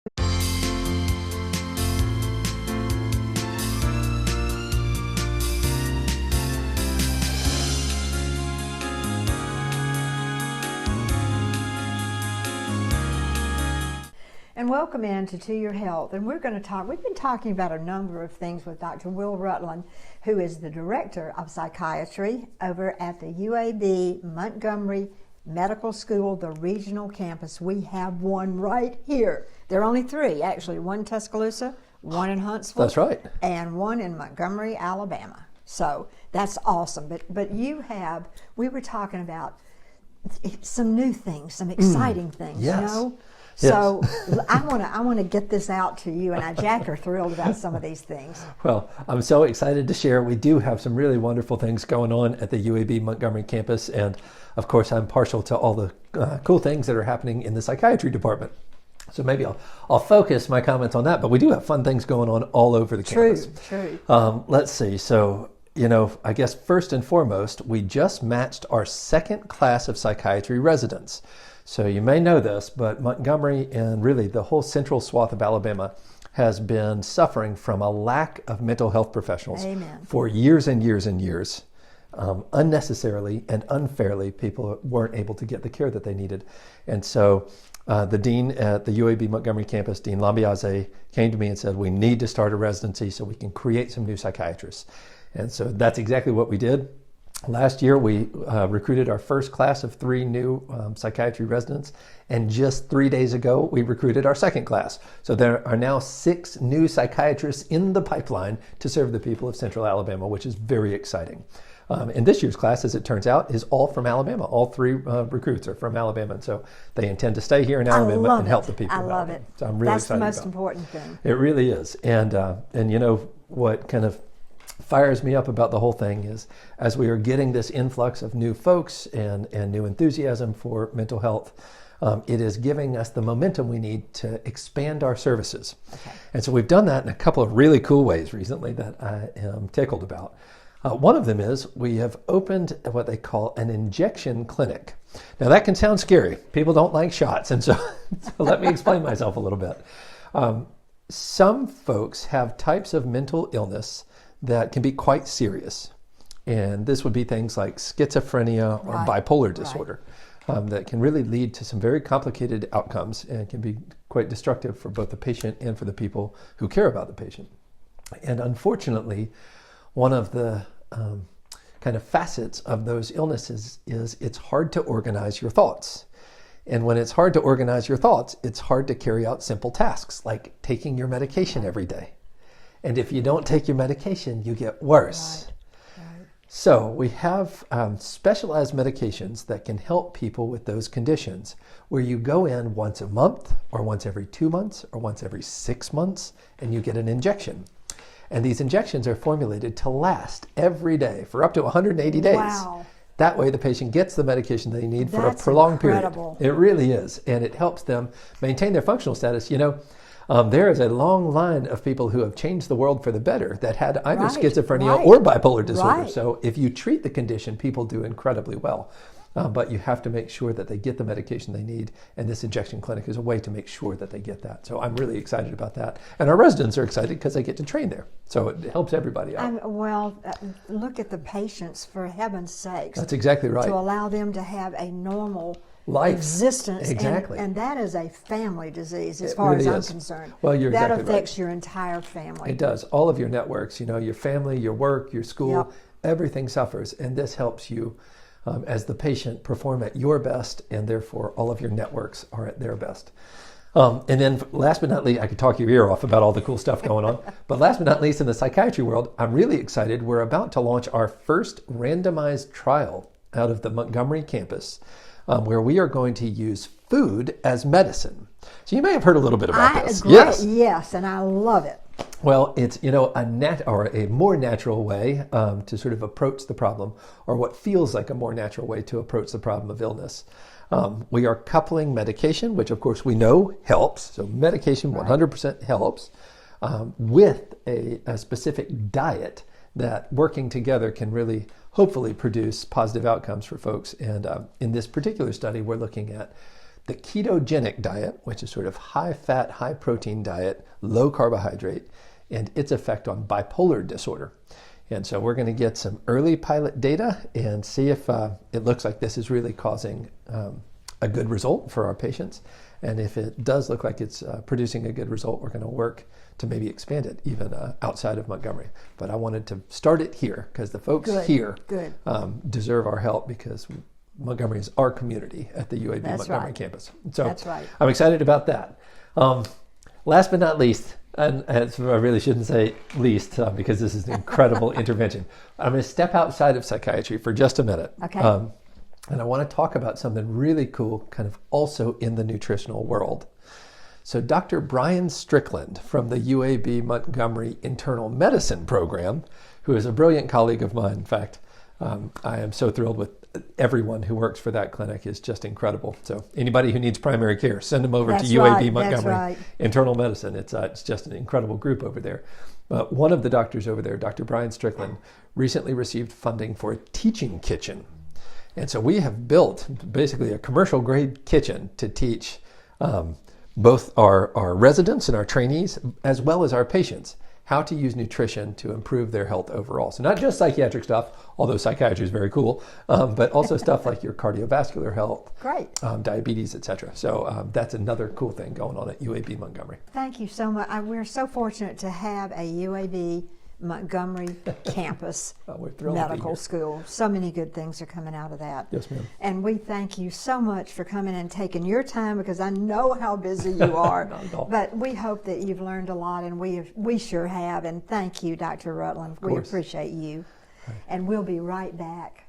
And welcome into Your Health. And we've been talking about a number of things with Dr. Will Rutland, who is the Director of Psychiatry over at the UAB Montgomery Medical School, the regional campus. We have one right here. There are only three, actually. One in Tuscaloosa, one in Huntsville. That's right. And one in Montgomery, Alabama. So that's awesome. But we were talking about some new things, some exciting things, yes. you know? Yes. So I want to get this out to you, and Jack are thrilled about some of these things. Well, I'm so excited to share. We do have some really wonderful things going on at the UAB Montgomery campus, and of course I'm partial to all the cool things that are happening in the psychiatry department. So maybe I'll focus my comments on that, but we do have fun things going on all over the campus. True. Let's see. So, I guess first and foremost, we just matched our second class of psychiatry residents. So you may know this, but Montgomery and really the whole central swath of Alabama has been suffering from a lack of mental health professionals. Amen. For years and years and years. Unnecessarily and unfairly, people weren't able to get the care that they needed. And so the dean at the UAB Montgomery campus, Dean Lambiase, came to me and said, we need to start a residency so we can create some new psychiatrists. And so that's exactly what we did. Last year, we recruited our first class of 3 new psychiatry residents, and just 3 days ago, we recruited our second class. So there are now 6 new psychiatrists in the pipeline to serve the people of Central Alabama, which is very exciting. And this year's class, as it turns out, is all from Alabama. All 3 recruits are from Alabama, and so they intend to stay here in Alabama and help the people. I love it. So I'm really excited That's the most about important thing. It really is. And what kind of fires me up about the whole thing is, as we are getting this influx of new folks and new enthusiasm for mental health, it is giving us the momentum we need to expand our services. Okay. And so we've done that in a couple of really cool ways recently that I am tickled about. One of them is we have opened what they call an injection clinic. Now that can sound scary. People don't like shots, and so let me explain myself a little bit. Some folks have types of mental illness that can be quite serious. And this would be things like schizophrenia or bipolar disorder that can really lead to some very complicated outcomes and can be quite destructive for both the patient and for the people who care about the patient. And unfortunately, one of the kind of facets of those illnesses is it's hard to organize your thoughts. And when it's hard to organize your thoughts, it's hard to carry out simple tasks like taking your medication every day. And if you don't take your medication, you get worse. Right. So we have specialized medications that can help people with those conditions, where you go in once a month or once every 2 months or once every 6 months, and you get an injection. And these injections are formulated to last every day for up to 180 days. Wow. That way the patient gets the medication they need for a That's prolonged incredible. period. It really is. And it helps them maintain their functional status. There is a long line of people who have changed the world for the better that had either schizophrenia or bipolar disorder. Right. So if you treat the condition, people do incredibly well. But you have to make sure that they get the medication they need, and this injection clinic is a way to make sure that they get that. So I'm really excited about that. And our residents are excited because they get to train there. So it helps everybody out. Look at the patients, for heaven's sakes. That's exactly right. To allow them to have a normal life existence. Exactly. And that is a family disease as It far really as I'm is. concerned. Well, you're that exactly affects right. your entire family. It does. All of your networks, your family, your work, your school, everything suffers. And this helps you, as the patient, perform at your best, and therefore all of your networks are at their best. And then last but not least, I could talk your ear off about all the cool stuff going on. But last but not least, in the psychiatry world, I'm really excited. We're about to launch our first randomized trial out of the Montgomery campus, where we are going to use food as medicine. So you may have heard a little bit about this. Yes, and I love it. Well, it's a more natural way to sort of approach the problem, or what feels like a more natural way to approach the problem of illness. We are coupling medication, which of course we know helps. So medication 100% helps, with a specific diet that, working together, can really hopefully produce positive outcomes for folks. And in this particular study, we're looking at the ketogenic diet, which is sort of high fat, high protein diet, low carbohydrate, and its effect on bipolar disorder. And so we're going to get some early pilot data and see if it looks like this is really causing a good result for our patients. And if it does look like it's producing a good result, we're going to work to maybe expand it even outside of Montgomery. But I wanted to start it here because the folks here deserve our help, because Montgomery is our community at the UAB Montgomery Campus. So that's right. I'm excited about that. Last but not least, and I really shouldn't say least because this is an incredible intervention. I'm going to step outside of psychiatry for just a minute. Okay. And I want to talk about something really cool, kind of also in the nutritional world. So Dr. Brian Strickland from the UAB Montgomery Internal Medicine Program, who is a brilliant colleague of mine. In fact, I am so thrilled with everyone who works for that clinic. Is just incredible. So anybody who needs primary care, send them over to UAB Montgomery Internal Medicine. It's just an incredible group over there. One of the doctors over there, Dr. Brian Strickland, recently received funding for a teaching kitchen. And so we have built basically a commercial grade kitchen to teach both our residents and our trainees, as well as our patients, how to use nutrition to improve their health overall. So not just psychiatric stuff, although psychiatry is very cool, but also stuff like your cardiovascular health, diabetes, etc. So that's another cool thing going on at UAB Montgomery. Thank you so much. We're so fortunate to have a UAB Montgomery Campus medical school. So many good things are coming out of that. Yes, ma'am. And we thank you so much for coming and taking your time, because I know how busy you are. Not at all. But we hope that you've learned a lot, and we sure have. And thank you, Dr. Rutland. We appreciate you. Right. And we'll be right back.